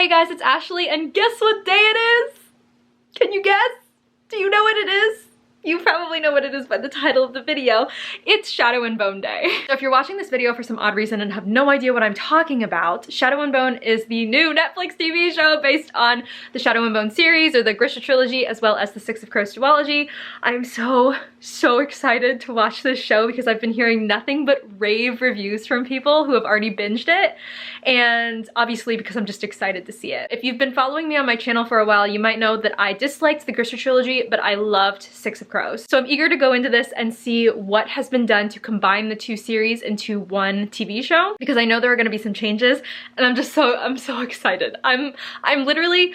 Hey guys, it's Ashley, and guess what day it is? Can you guess? Do you know what it is? You probably know what it is by the title of the video. It's Shadow and Bone Day. So if you're watching this video for some odd reason and have no idea what I'm talking about, Shadow and Bone is the new Netflix TV show based on the Shadow and Bone series, or the Grisha trilogy, as well as the Six of Crows duology. I'm so excited to watch this show because I've been hearing nothing but rave reviews from people who have already binged it, and obviously because I'm just excited to see it. If you've been following me on my channel for a while, you might know that I disliked the Grisha trilogy, but I loved Six of Crows. So I'm eager to go into this and see what has been done to combine the two series into one TV show, because I know there are going to be some changes, and I'm so excited. I'm literally,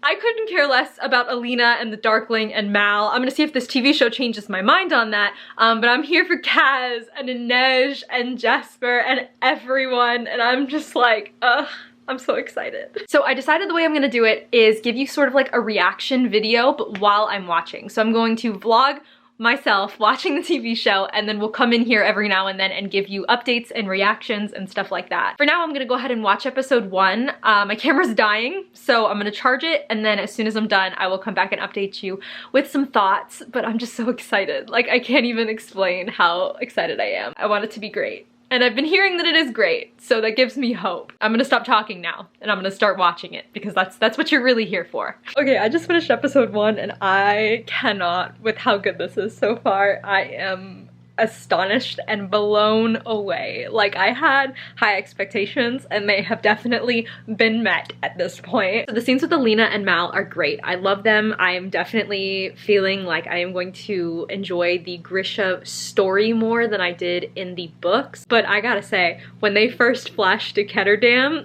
I couldn't care less about Alina and the Darkling and Mal. I'm gonna see if this TV show changes my mind on that, but I'm here for Kaz and Inej and Jesper and everyone, and I'm just like, ugh. I'm so excited. So I decided the way I'm gonna do it is give you sort of like a reaction video, but while I'm watching. So I'm going to vlog myself watching the TV show, and then we'll come in here every now and then and give you updates and reactions and stuff like that. For now, I'm gonna go ahead and watch episode 1. My camera's dying, so I'm gonna charge it, and then as soon as I'm done, I will come back and update you with some thoughts, but I'm just so excited. Like, I can't even explain how excited I am. I want it to be great. And I've been hearing that it is great, so that gives me hope. I'm gonna stop talking now, and I'm gonna start watching it, because that's what you're really here for. Okay, I just finished episode 1, and I cannot with how good this is so far. I am astonished and blown away. Like, I had high expectations, and they have definitely been met at this point. So the scenes with Alina and Mal are great. I love them. I am definitely feeling like I am going to enjoy the Grisha story more than I did in the books. But I gotta say, when they first flashed to Ketterdam,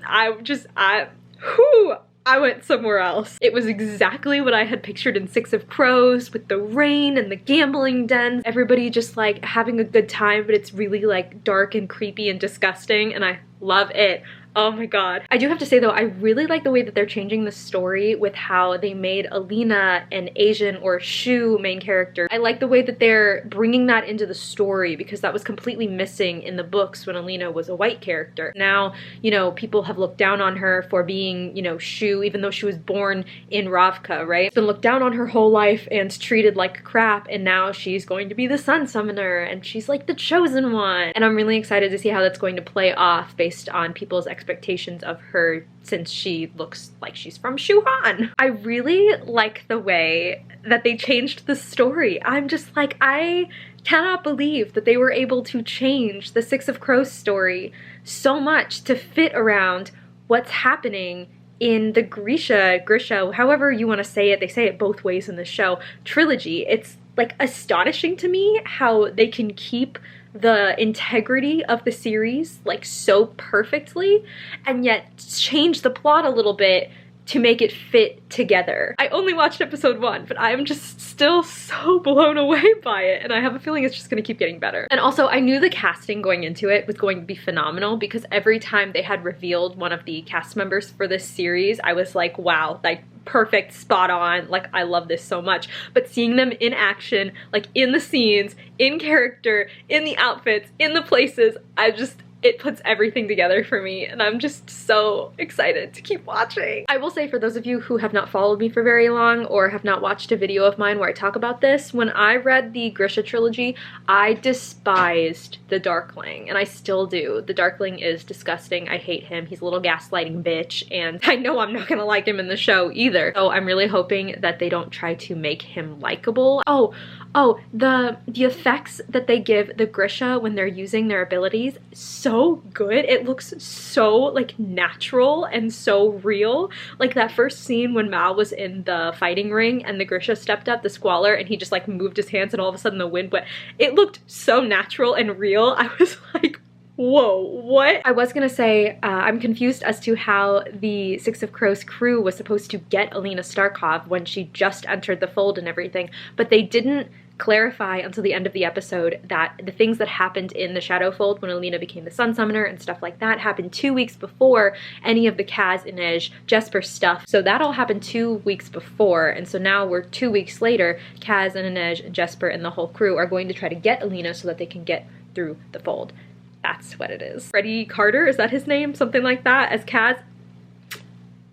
I went somewhere else. It was exactly what I had pictured in Six of Crows, with the rain and the gambling dens. Everybody just like having a good time, but it's really like dark and creepy and disgusting, and I love it. Oh my god. I do have to say though, I really like the way that they're changing the story with how they made Alina an Asian or Shu main character. I like the way that they're bringing that into the story, because that was completely missing in the books when Alina was a white character. Now, you know, people have looked down on her for being, you know, Shu, even though she was born in Ravka, right? She's been looked down on her whole life and treated like crap, and now she's going to be the Sun Summoner, and she's like the chosen one. And I'm really excited to see how that's going to play off based on people's expectations of her, since she looks like she's from Shuhan. I really like the way that they changed the story. I'm just like, I cannot believe that they were able to change the Six of Crows story so much to fit around what's happening in the Grisha, however you want to say it, they say it both ways in the show, trilogy. It's like astonishing to me how they can keep the integrity of the series like so perfectly, and yet change the plot a little bit to make it fit together. I only watched episode 1, but I'm just still so blown away by it, and I have a feeling it's just gonna keep getting better. And also, I knew the casting going into it was going to be phenomenal, because every time they had revealed one of the cast members for this series, I was like, wow, like perfect, spot on, like I love this so much. But seeing them in action, like in the scenes, in character, in the outfits, in the places, it puts everything together for me, and I'm just so excited to keep watching. I will say, for those of you who have not followed me for very long or have not watched a video of mine where I talk about this, when I read the Grisha trilogy, I despised the Darkling, and I still do. The Darkling is disgusting. I hate him. He's a little gaslighting bitch, and I know I'm not gonna like him in the show either. So I'm really hoping that they don't try to make him likable. Oh, the effects that they give the Grisha when they're using their abilities, so good. It looks so like natural and so real. Like that first scene when Mal was in the fighting ring and the Grisha stepped up, the Squalor, and he just like moved his hands and all of a sudden the wind went. It looked so natural and real. I was like, whoa, what? I was gonna say, I'm confused as to how the Six of Crows crew was supposed to get Alina Starkov when she just entered the fold and everything, but they didn't clarify until the end of the episode that the things that happened in the Shadowfold when Alina became the Sun Summoner and stuff like that happened 2 weeks before any of the Kaz, Inej, Jesper stuff. So that all happened 2 weeks before, and so now we're 2 weeks later, Kaz and Inej and Jesper and the whole crew are going to try to get Alina so that they can get through the fold. That's what it is. Freddie Carter, is that his name? Something like that, as Kaz.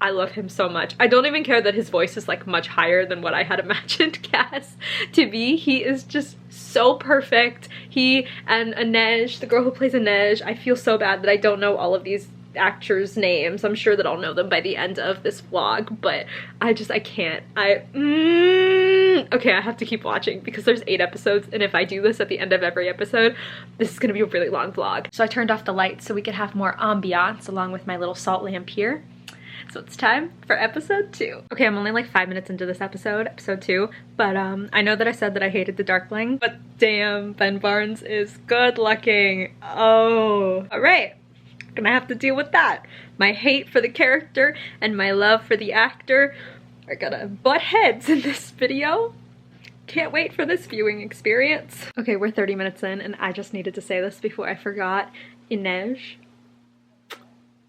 I love him so much. I don't even care that his voice is like much higher than what I had imagined Cass to be. He is just so perfect. He and Inej, the girl who plays Inej, I feel so bad that I don't know all of these actors' names. I'm sure that I'll know them by the end of this vlog, but I can't. Okay, I have to keep watching because there's 8 episodes, and if I do this at the end of every episode, this is gonna be a really long vlog. So I turned off the lights so we could have more ambiance along with my little salt lamp here. So it's time for episode 2. Okay, I'm only like 5 minutes into this episode 2, but I know that I said that I hated the darkling, but damn, Ben Barnes is good looking. Oh, all right. Gonna have to deal with that. My hate for the character and my love for the actor are gonna butt heads in this video. Can't wait for this viewing experience. Okay, we're 30 minutes in and I just needed to say this before I forgot. Inej.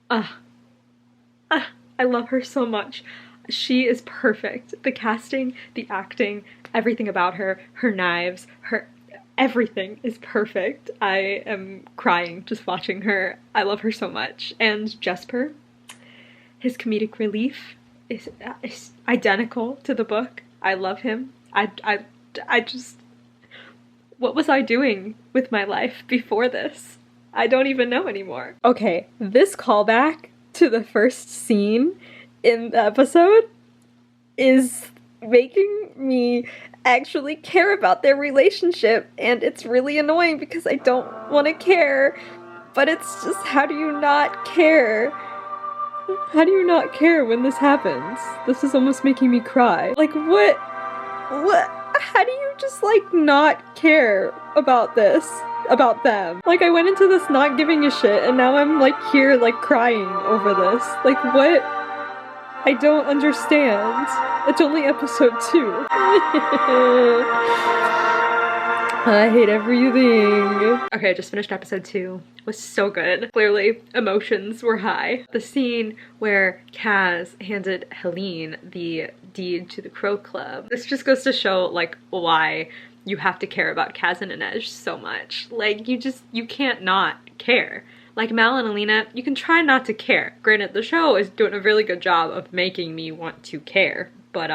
I love her so much. She is perfect. The casting, the acting, everything about her, her knives, her everything is perfect. I am crying just watching her. I love her so much. And Jesper, his comedic relief is identical to the book. I love him. I just, what was I doing with my life before this? I don't even know anymore. Okay, this callback to the first scene in the episode is making me actually care about their relationship, and it's really annoying because I don't want to care, but it's just, how do you not care? How do you not care when this happens? This is almost making me cry. Like, what, how do you just like not care about this, about them? Like, I went into this not giving a shit, and now I'm like here like crying over this. Like, what? I don't understand. It's only episode 2. I hate everything. Okay, I just finished episode 2. It was so good. Clearly, emotions were high. The scene where Kaz handed Helene the deed to the Crow Club. This just goes to show, like, why you have to care about Kaz and Inej so much. Like, you can't not care. Like Mal and Alina, you can try not to care. Granted, the show is doing a really good job of making me want to care, but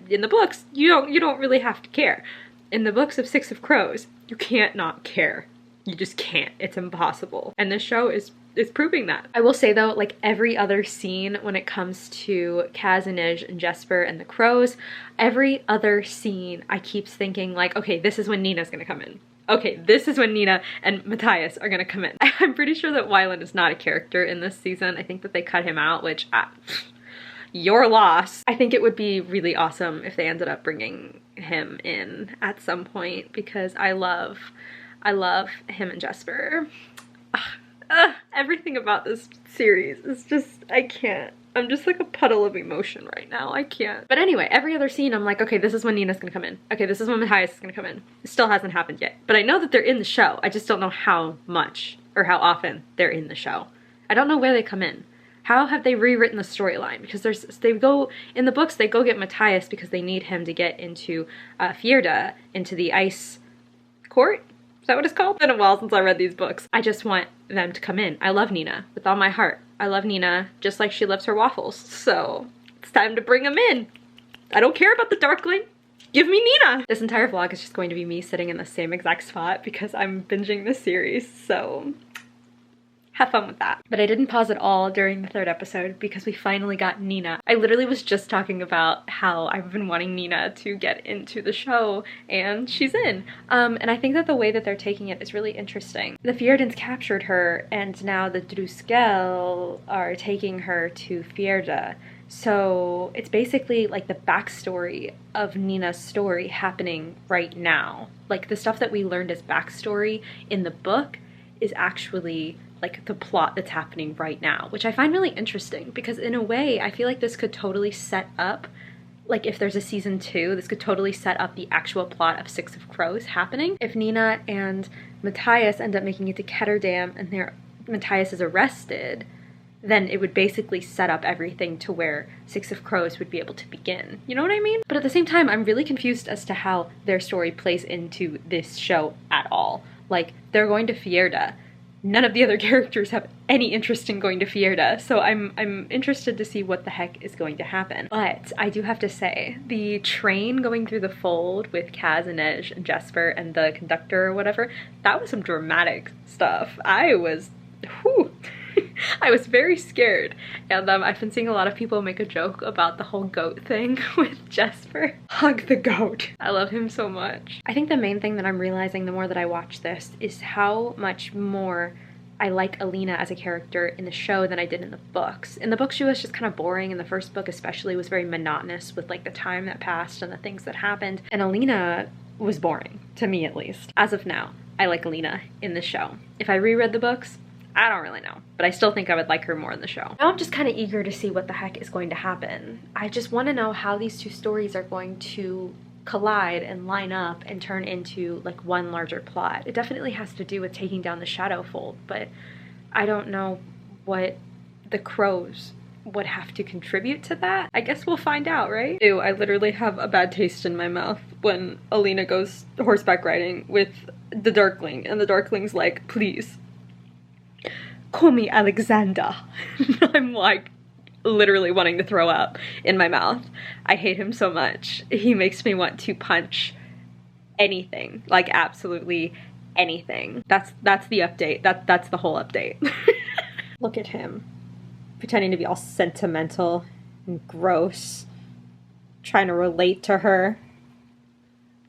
in the books, you don't really have to care. In the books of Six of Crows, you can't not care. You just can't. It's impossible. And this show is proving that. I will say though, like every other scene when it comes to Kaz, Inej, and Jesper and the Crows, every other scene I keep thinking like, okay, this is when Nina's gonna come in. Okay, this is when Nina and Matthias are gonna come in. I'm pretty sure that Wylan is not a character in this season. I think that they cut him out, which, your loss. I think it would be really awesome if they ended up bringing him in at some point because I love him and Jesper. Everything about this series is just, I can't. I'm just like a puddle of emotion right now. I can't. But anyway, every other scene I'm like, okay, this is when Nina's gonna come in. Okay, this is when Matthias is gonna come in. It still hasn't happened yet. But I know that they're in the show. I just don't know how much or how often they're in the show. I don't know where they come in. How have they rewritten the storyline? Because they go, in the books, they go get Matthias because they need him to get into Fjerda, into the ice court? Is that what it's called? It's been a while since I read these books. I just want them to come in. I love Nina with all my heart. I love Nina just like she loves her waffles. So it's time to bring them in. I don't care about the darkling. Give me Nina. This entire vlog is just going to be me sitting in the same exact spot because I'm binging this series. So have fun with that. But I didn't pause at all during the 3rd episode because we finally got Nina. I literally was just talking about how I've been wanting Nina to get into the show and she's in. And I think that the way that they're taking it is really interesting. The Fjerdans captured her and now the Druskel are taking her to Fjerda. So it's basically like the backstory of Nina's story happening right now. Like the stuff that we learned as backstory in the book is actually like the plot that's happening right now, which I find really interesting because in a way I feel like this could totally set up, like if there's a season 2, this could totally set up the actual plot of Six of Crows happening. If Nina and Matthias end up making it to Ketterdam and Matthias is arrested, then it would basically set up everything to where Six of Crows would be able to begin. You know what I mean? But at the same time, I'm really confused as to how their story plays into this show at all. Like, they're going to Fjerda. none of the other characters have any interest in going to Fierda, so I'm interested to see what the heck is going to happen. But I do have to say, the train going through the fold with Kaz and Nej and Jesper and the conductor or whatever, that was some dramatic stuff. I was, whew, I was very scared. And I've been seeing a lot of people make a joke about the whole goat thing with Jesper. Hug the goat. I love him so much. I think the main thing that I'm realizing the more that I watch this is how much more I like Alina as a character in the show than I did in the books. In the books, she was just kind of boring, and the first book especially was very monotonous with like the time that passed and the things that happened. And Alina was boring, to me at least. As of now, I like Alina in the show. If I reread the books, I don't really know, but I still think I would like her more in the show. Now I'm just kind of eager to see what the heck is going to happen. I just want to know how these two stories are going to collide and line up and turn into like one larger plot. It definitely has to do with taking down the shadow fold, but I don't know what the crows would have to contribute to that. I guess we'll find out, right? Ew, I literally have a bad taste in my mouth when Alina goes horseback riding with the darkling, and the darkling's like, please, call me Alexander. I'm like literally wanting to throw up in my mouth. I hate him so much. He makes me want to punch anything, like absolutely anything. That's the update. That's the whole update. Look at him, pretending to be all sentimental and gross, trying to relate to her,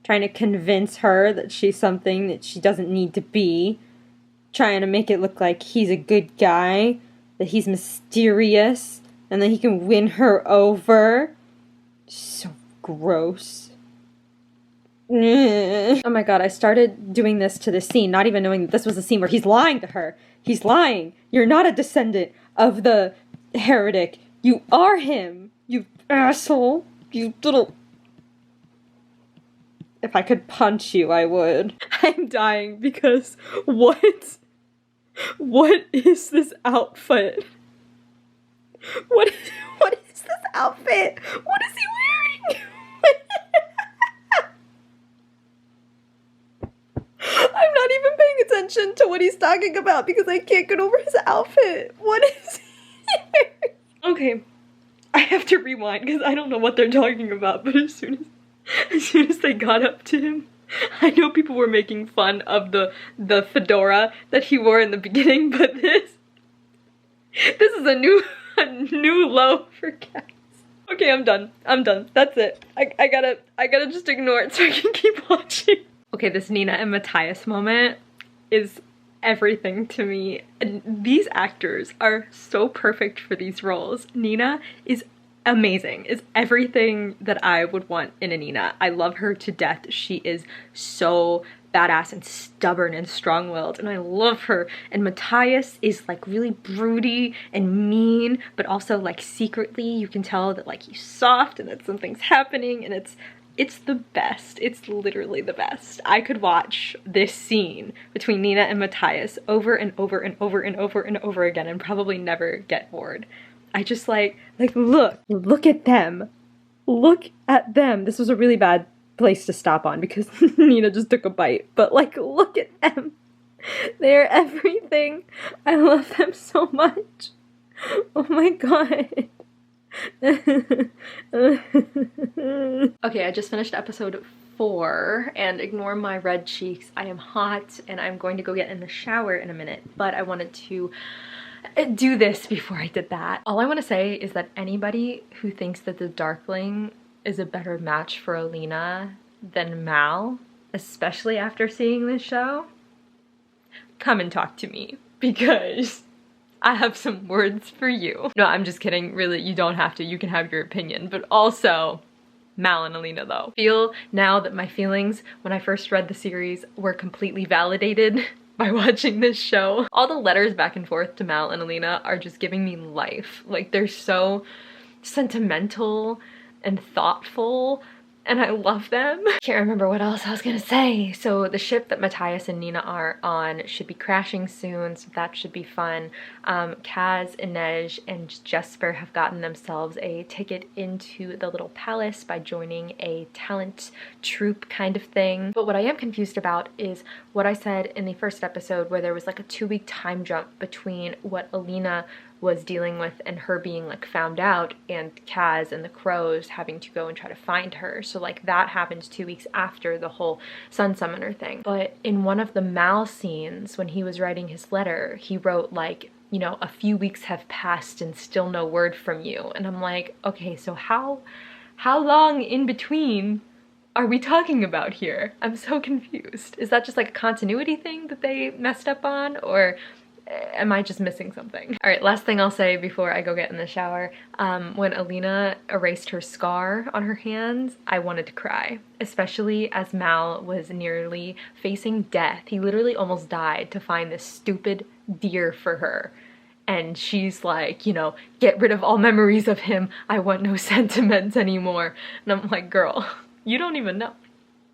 trying to convince her that she's something that she doesn't need to be, trying to make it look like he's a good guy, that he's mysterious, and that he can win her over. So gross. Oh my god, I started doing this to this scene, not even knowing that this was a scene where he's lying to her. He's lying. You're not a descendant of the heretic. You are him. You asshole. You little... If I could punch you, I would. I'm dying because what? What is this outfit? What is this outfit? What is he wearing? I'm not even paying attention to what he's talking about because I can't get over his outfit. What is he wearing? Okay, I have to rewind because I don't know what they're talking about, but as soon as they got up to him, I know people were making fun of the fedora that he wore in the beginning, but this is a new low for cats. Okay, I'm done. That's it. I gotta just ignore it so I can keep watching. Okay, this Nina and Matthias moment is everything to me. And these actors are so perfect for these roles. Nina is amazing, is everything that I would want in a Nina. I love her to death. She is so badass and stubborn and strong-willed, and I love her. And Matthias is like really broody and mean, but also like secretly you can tell that like he's soft and that something's happening, and it's the best. It's literally the best. I could watch this scene between Nina and Matthias over and over and over and over and over again and probably never get bored. I just like look at them. Look at them. This was a really bad place to stop on because Nina just took a bite, but like look at them. They're everything. I love them so much. Oh my god. Okay, I just finished episode 4 and ignore my red cheeks. I am hot and I'm going to go get in the shower in a minute, but I wanted to do this before I did that. All I want to say is that anybody who thinks that the Darkling is a better match for Alina than Mal, especially after seeing this show, come and talk to me because I have some words for you. No, I'm just kidding. Really, you don't have to. You can have your opinion. But also, Mal and Alina though. Feel now that my feelings when I first read the series were completely validated by watching this show. All the letters back and forth to Mal and Alina are just giving me life. Like, they're so sentimental and thoughtful and I love them. Can't remember what else I was gonna say. So the ship that Matthias and Nina are on should be crashing soon, so that should be fun. Kaz, Inej, and Jesper have gotten themselves a ticket into the little palace by joining a talent troupe kind of thing. But what I am confused about is what I said in the first episode, where there was like a 2-week time jump between what Alina was dealing with and her being like found out, and Kaz and the crows having to go and try to find her. So like that happened 2 weeks after the whole Sun Summoner thing. But in one of the Mal scenes, when he was writing his letter, he wrote like, you know, a few weeks have passed and still no word from you. And I'm like, okay, so how long in between are we talking about here? I'm so confused. Is that just like a continuity thing that they messed up on, or am I just missing something? All right, last thing I'll say before I go get in the shower. When Alina erased her scar on her hands, I wanted to cry, especially as Mal was nearly facing death. He literally almost died to find this stupid deer for her. And she's like, you know, get rid of all memories of him. I want no sentiments anymore. And I'm like, girl, you don't even know.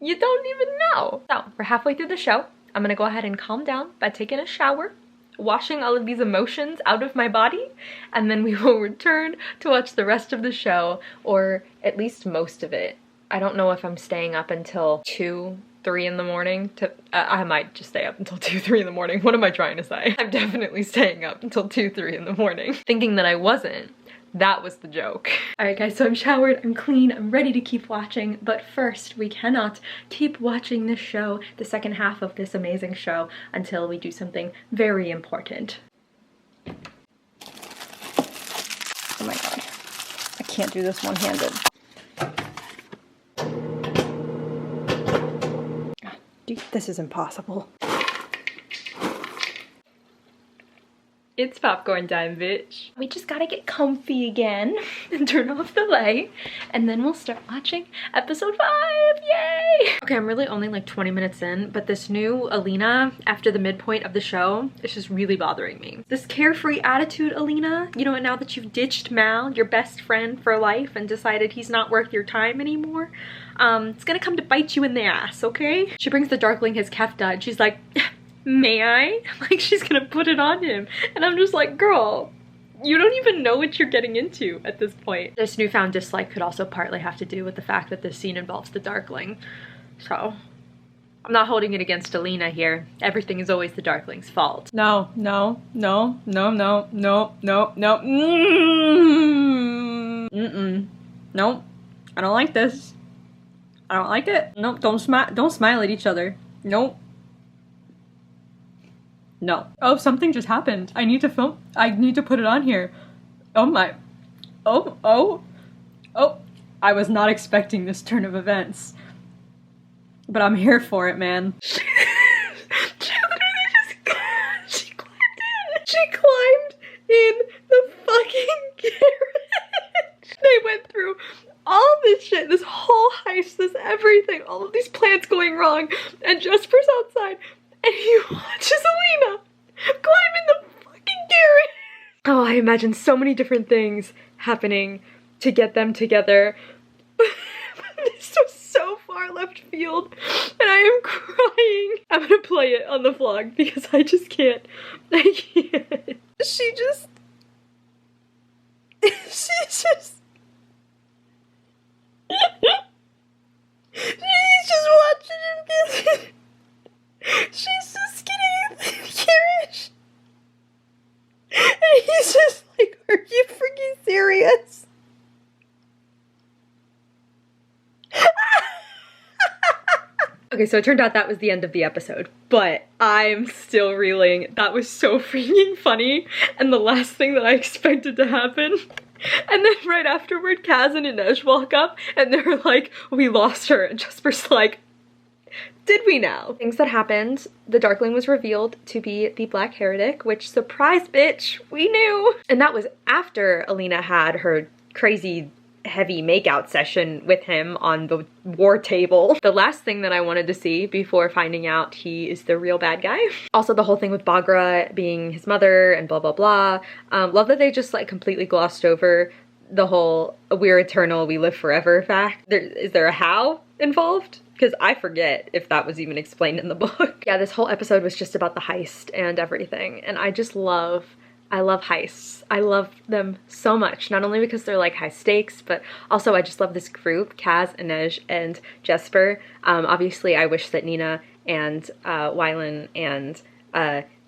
You don't even know. So we're halfway through the show. I'm gonna go ahead and calm down by taking a shower, washing all of these emotions out of my body, and then we will return to watch the rest of the show, or at least most of it. I don't know if I'm staying up until 2, 3 in the morning to, I might just stay up until 2, 3 in the morning. What am I trying to say? I'm definitely staying up until 2, 3 in the morning. Thinking that I wasn't. That was the joke. Alright guys, so I'm showered, I'm clean, I'm ready to keep watching, but first we cannot keep watching this show, the second half of this amazing show, until we do something very important. Oh my god. I can't do this one-handed. Dude, this is impossible. It's popcorn time, bitch. We just gotta get comfy again and turn off the light, and then we'll start watching episode 5, yay! Okay, I'm really only like 20 minutes in, but this new Alina, after the midpoint of the show, is just really bothering me. This carefree attitude, Alina, you know, and now that you've ditched Mal, your best friend for life, and decided he's not worth your time anymore, it's gonna come to bite you in the ass, okay? She brings the darkling his kefta, and she's like, may I? Like, she's gonna put it on him. And I'm just like, girl, you don't even know what you're getting into at this point. This newfound dislike could also partly have to do with the fact that this scene involves the darkling. So, I'm not holding it against Alina here. Everything is always the darkling's fault. No, no, no, no, no, no, no, no. Mm-mm. Nope. I don't like this. I don't like it. Nope, don't smile at each other. Nope. No. Oh, something just happened. I need to film. I need to put it on here. Oh my. Oh. I was not expecting this turn of events. But I'm here for it, man. She climbed in. She climbed in the fucking carriage. They went through all this shit, this whole heist, this everything, all of these plans going wrong, and Jesper's outside. And he watches Alina climb in the fucking carriage. Oh, I imagine so many different things happening to get them together. This was so far left field, and I am crying. I'm gonna play it on the vlog because I just can't. I can't. She's just She's just watching him get She's just getting in the carriage. And he's just like, are you freaking serious? Okay, so it turned out that was the end of the episode, but I'm still reeling. That was so freaking funny, and the last thing that I expected to happen. And then right afterward, Kaz and Inej walk up, and they're like, we lost her, and Jesper's like, did we now? Things that happened, the Darkling was revealed to be the Black Heretic, which, surprise bitch, we knew! And that was after Alina had her crazy heavy makeout session with him on the war table. The last thing that I wanted to see before finding out he is the real bad guy. Also the whole thing with Baghra being his mother and blah blah blah. Love that they just like completely glossed over the whole we're eternal, we live forever fact. Is there a how involved? Because I forget if that was even explained in the book. Yeah, this whole episode was just about the heist and everything, and I love heists. I love them so much, not only because they're like high stakes, but also I just love this group, Kaz, Inej, and Jesper. Obviously I wish that Nina and Wylan and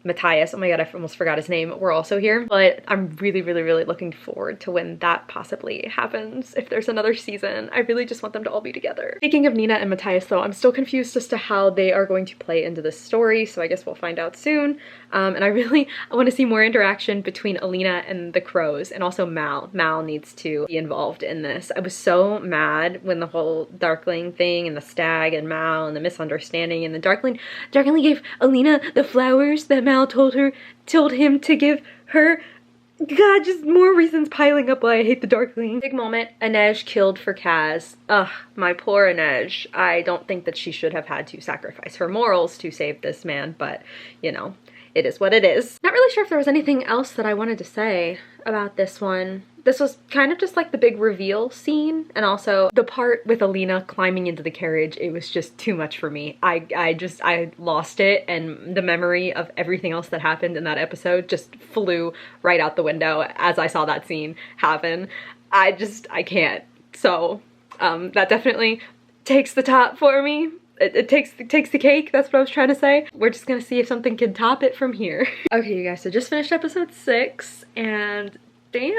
Matthias, oh my god, I almost forgot his name, were also here, but I'm really, really, really looking forward to when that possibly happens. If there's another season, I really just want them to all be together. Speaking of Nina and Matthias though, I'm still confused as to how they are going to play into this story, so I guess we'll find out soon. And I want to see more interaction between Alina and the crows, and also Mal. Mal needs to be involved in this. I was so mad when the whole darkling thing and the stag and Mal and the misunderstanding and the darkling gave Alina the flowers that Mal told him to give her. God, just more reasons piling up why I hate the darkling. Big moment, Inej killed for Kaz. Ugh, my poor Inej. I don't think that she should have had to sacrifice her morals to save this man, but you know, it is what it is. Not really sure if there was anything else that I wanted to say about this one. This was kind of just like the big reveal scene, and also the part with Alina climbing into the carriage. It was just too much for me. I lost it, and the memory of everything else that happened in that episode just flew right out the window as I saw that scene happen. I can't. So that definitely takes the top for me. It takes the cake, that's what I was trying to say. We're just gonna see if something can top it from here. Okay, you guys, so just finished episode 6, and damn,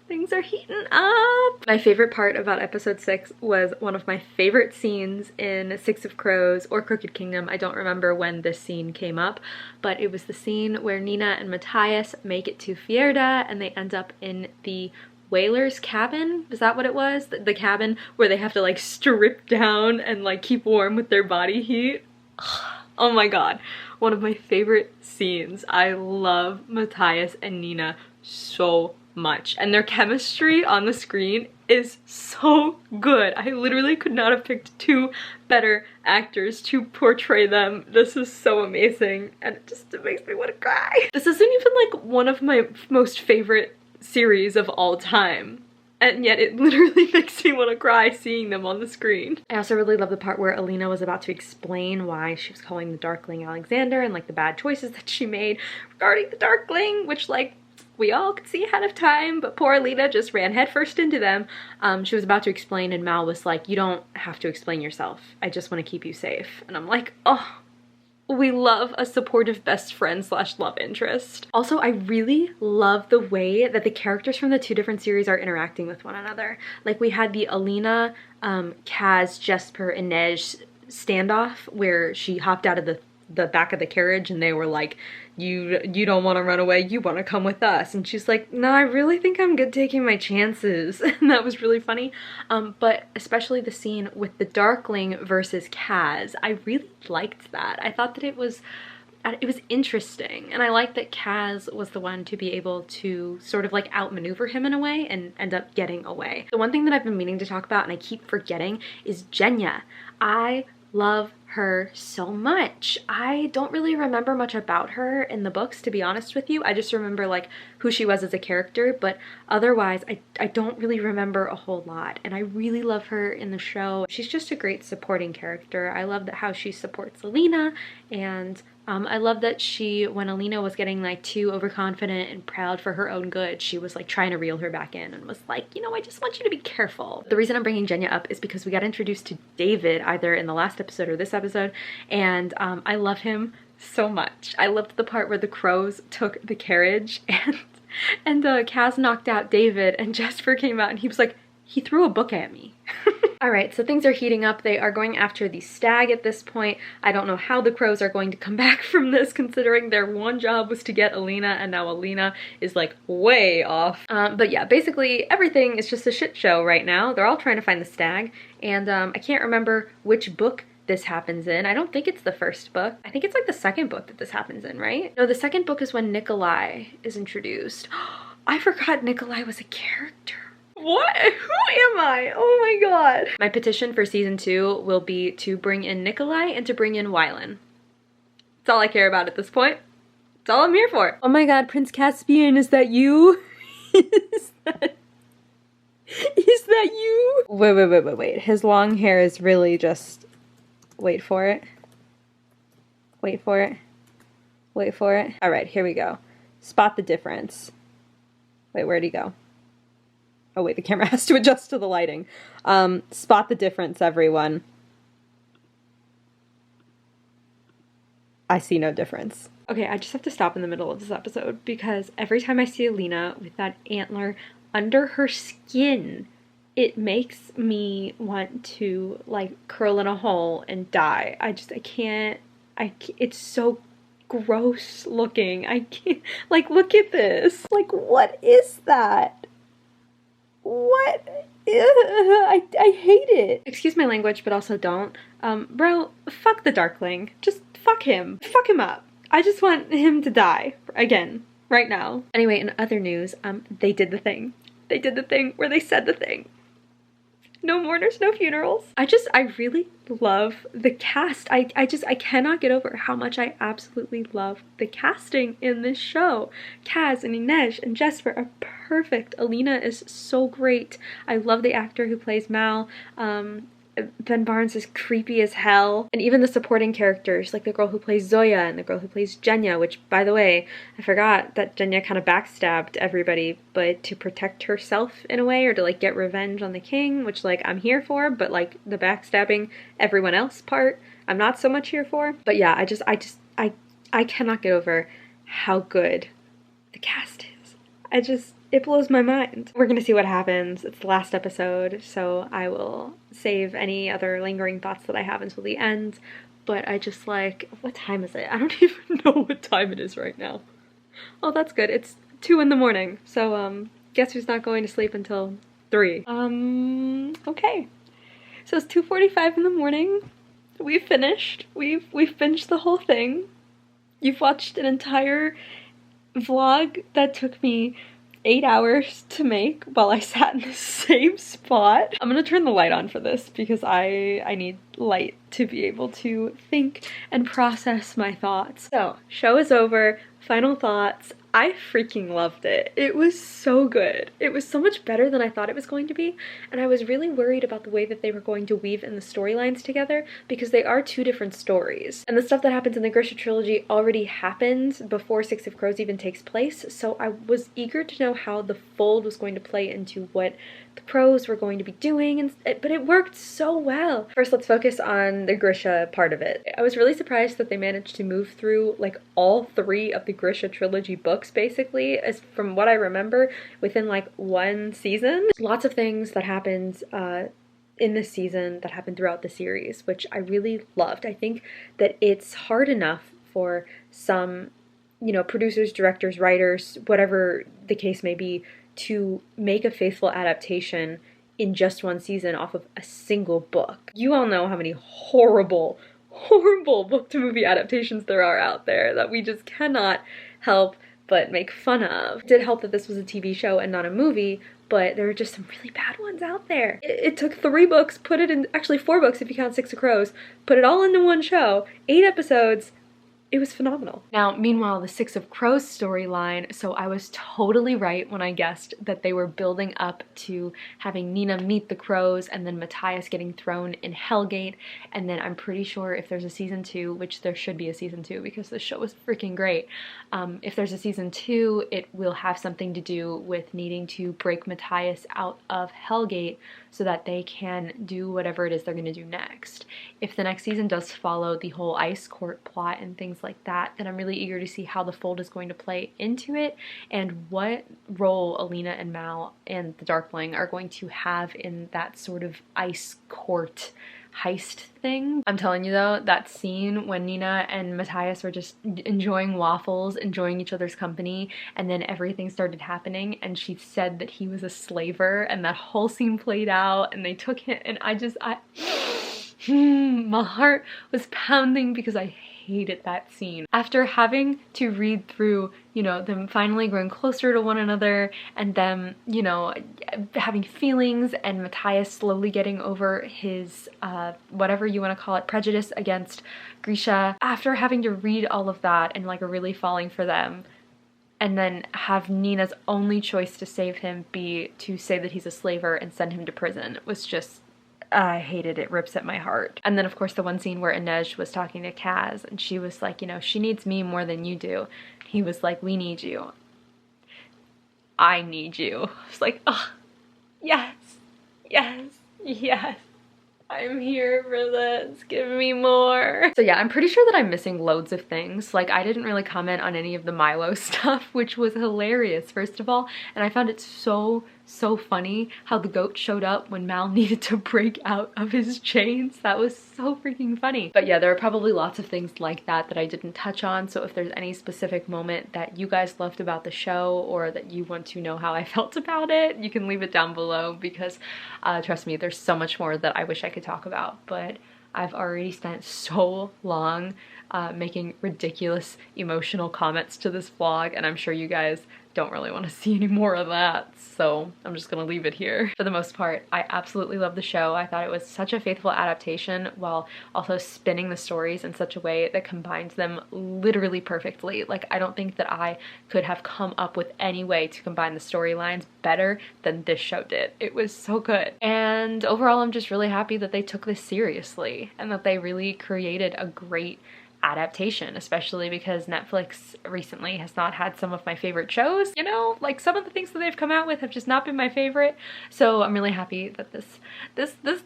things are heating up. My favorite part about episode 6 was one of my favorite scenes in Six of Crows or Crooked Kingdom. I don't remember when this scene came up, but it was the scene where Nina and Matthias make it to Fjerda and they end up in the whaler's cabin. Is that what it was? The cabin where they have to like strip down and like keep warm with their body heat. Oh my god, one of my favorite scenes. I love Matthias and Nina so much, and their chemistry on the screen is so good. I literally could not have picked 2 better actors to portray them. This is so amazing, and it makes me want to cry. This isn't even like one of my most favorite series of all time, and yet it literally makes me want to cry seeing them on the screen. I also really love the part where Alina was about to explain why she was calling the darkling Alexander and like the bad choices that she made regarding the darkling, which like we all could see ahead of time, but poor Alina just ran headfirst into them. She was about to explain and Mal was like, you don't have to explain yourself, I just want to keep you safe. And I'm like, oh, we love a supportive best friend slash love interest. Also, I really love the way that the characters from the 2 different series are interacting with one another. Like we had the Alina, Kaz, Jesper, Inej standoff where she hopped out of the back of the carriage and they were like, you don't want to run away, you want to come with us. And she's like, no, I really think I'm good taking my chances. And that was really funny. But especially the scene with the darkling versus Kaz, I really liked that. I thought that it was interesting, and I like that Kaz was the one to be able to sort of like outmaneuver him in a way and end up getting away. The one thing that I've been meaning to talk about and I keep forgetting is Genya. I love her so much. I don't really remember much about her in the books, to be honest with you. I just remember like who she was as a character, but otherwise I don't really remember a whole lot, and I really love her in the show. She's just a great supporting character. I love how she supports Alina, and I love that when Alina was getting like too overconfident and proud for her own good, she was like trying to reel her back in and was like, you know, I just want you to be careful. The reason I'm bringing Genya up is because we got introduced to David either in the last episode or this episode, and I love him so much. I loved the part where the crows took the carriage and Kaz knocked out David and Jesper came out and he was like, he threw a book at me. Alright, so things are heating up. They are going after the stag at this point. I don't know how the crows are going to come back from this, considering their one job was to get Alina, and now Alina is like way off. But yeah, basically everything is just a shit show right now. They're all trying to find the stag, and I can't remember which book this happens in. I don't think it's the first book. I think it's like the second book that this happens in, right? No, the second book is when Nikolai is introduced. I forgot Nikolai was a character. What? Who am I? Oh my god. My petition for season 2 will be to bring in Nikolai and to bring in Wylan. That's all I care about at this point. That's all I'm here for. Oh my god, Prince Caspian, is that you? at you. Wait. His long hair is really just... Wait for it. Wait for it. Wait for it. All right, here we go. Spot the difference. Wait, where'd he go? Oh wait, the camera has to adjust to the lighting. Spot the difference, everyone. I see no difference. Okay, I just have to stop in the middle of this episode because every time I see Alina with that antler under her skin, it makes me want to like curl in a hole and die. I can't, it's so gross looking. I can't, like, look at this. Like, what is that? What? I hate it. Excuse my language, but also don't. Bro, fuck the darkling. Just fuck him. Fuck him up. I just want him to die. Again. Right now. Anyway, in other news, they did the thing. They did the thing where they said the thing. No mourners, no funerals. I really love the cast. I cannot get over how much I absolutely love the casting in this show. Kaz and Inej and Jesper are perfect. Alina is so great. I love the actor who plays Mal. Ben Barnes is creepy as hell. And even the supporting characters, like the girl who plays Zoya and the girl who plays Genya, which, by the way, I forgot that Genya kind of backstabbed everybody, but to protect herself in a way, or to like get revenge on the king, which like I'm here for, but like the backstabbing everyone else part, I'm not so much here for. But yeah, I cannot get over how good the cast is. It blows my mind. We're gonna see what happens. It's the last episode, so I will save any other lingering thoughts that I have until the end. But I just like, what time is it? I don't even know what time it is right now. Oh, that's good. It's 2 in the morning. So, guess who's not going to sleep until 3? Okay. So it's 2:45 in the morning. We've finished. We've finished the whole thing. You've watched an entire vlog that took me 8 hours to make while I sat in the same spot. I'm gonna turn the light on for this because I need light to be able to think and process my thoughts. So, show is over. Final thoughts. I freaking loved it. It was so good. It was so much better than I thought it was going to be, and I was really worried about the way that they were going to weave in the storylines together because they are 2 different stories. And the stuff that happens in the Grisha trilogy already happened before Six of Crows even takes place, so I was eager to know how the Fold was going to play into what the Crows were going to be doing, but it worked so well. First, let's focus on the Grisha part of it. I was really surprised that they managed to move through like all 3 of the Grisha trilogy books basically, as from what I remember, within like 1 season. Lots of things that happened in this season that happened throughout the series, which I really loved. I think that it's hard enough for some, you know, producers, directors, writers, whatever the case may be, to make a faithful adaptation in just 1 season off of a single book. You all know how many horrible book to movie adaptations there are out there that we just cannot help but make fun of. It did help that this was a TV show and not a movie, but there are just some really bad ones out there. It took 3 books, put it in, actually 4 books if you count Six of Crows, put it all into 1 show, 8 episodes. It was phenomenal. Now, meanwhile, the Six of Crows storyline, so I was totally right when I guessed that they were building up to having Nina meet the Crows and then Matthias getting thrown in Hellgate, and then I'm pretty sure if there's a season 2, which there should be a season 2 because the show was freaking great, if there's a season 2, it will have something to do with needing to break Matthias out of Hellgate so that they can do whatever it is they're going to do next. If the next season does follow the whole Ice Court plot and things like that, then I'm really eager to see how the Fold is going to play into it and what role Alina and Mal and the Darkling are going to have in that sort of Ice Court heist thing. I'm telling you though, that scene when Nina and Matthias were just enjoying waffles, enjoying each other's company, and then everything started happening and she said that he was a slaver and that whole scene played out and they took him, and my heart was pounding because I hated that scene. After having to read through, you know, them finally growing closer to one another and them, you know, having feelings and Matthias slowly getting over his, whatever you want to call it, prejudice against Grisha, after having to read all of that and like really falling for them, and then have Nina's only choice to save him be to say that he's a slaver and send him to prison was just, I hated it. Rips at my heart. And then of course the one scene where Inej was talking to Kaz and she was like, you know, she needs me more than you do. He was like, we need you. I need you. I was like, oh, yes, yes, yes. I'm here for this. Give me more. So yeah, I'm pretty sure that I'm missing loads of things. Like, I didn't really comment on any of the Milo stuff, which was hilarious, first of all. And I found it so funny how the goat showed up when Mal needed to break out of his chains. That was so freaking funny. But yeah, there are probably lots of things like that that I didn't touch on. So if there's any specific moment that you guys loved about the show or that you want to know how I felt about it, you can leave it down below because trust me, there's so much more that I wish I could talk about. But I've already spent so long making ridiculous emotional comments to this vlog, and I'm sure you guys don't really want to see any more of that, so I'm just gonna leave it here. For the most part, I absolutely love the show. I thought it was such a faithful adaptation while also spinning the stories in such a way that combines them literally perfectly. Like, I don't think that I could have come up with any way to combine the storylines better than this show did. It was so good. And overall, I'm just really happy that they took this seriously and that they really created a great adaptation, especially because Netflix recently has not had some of my favorite shows. You know, like some of the things that they've come out with have just not been my favorite. So I'm really happy that this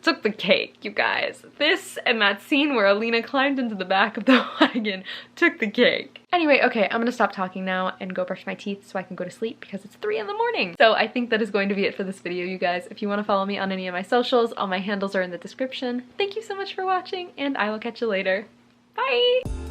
took the cake, you guys. This and that scene where Alina climbed into the back of the wagon took the cake. Anyway, okay, I'm gonna stop talking now and go brush my teeth so I can go to sleep because it's 3 in the morning. So I think that is going to be it for this video, you guys. If you want to follow me on any of my socials, all my handles are in the description. Thank you so much for watching, and I will catch you later. Bye!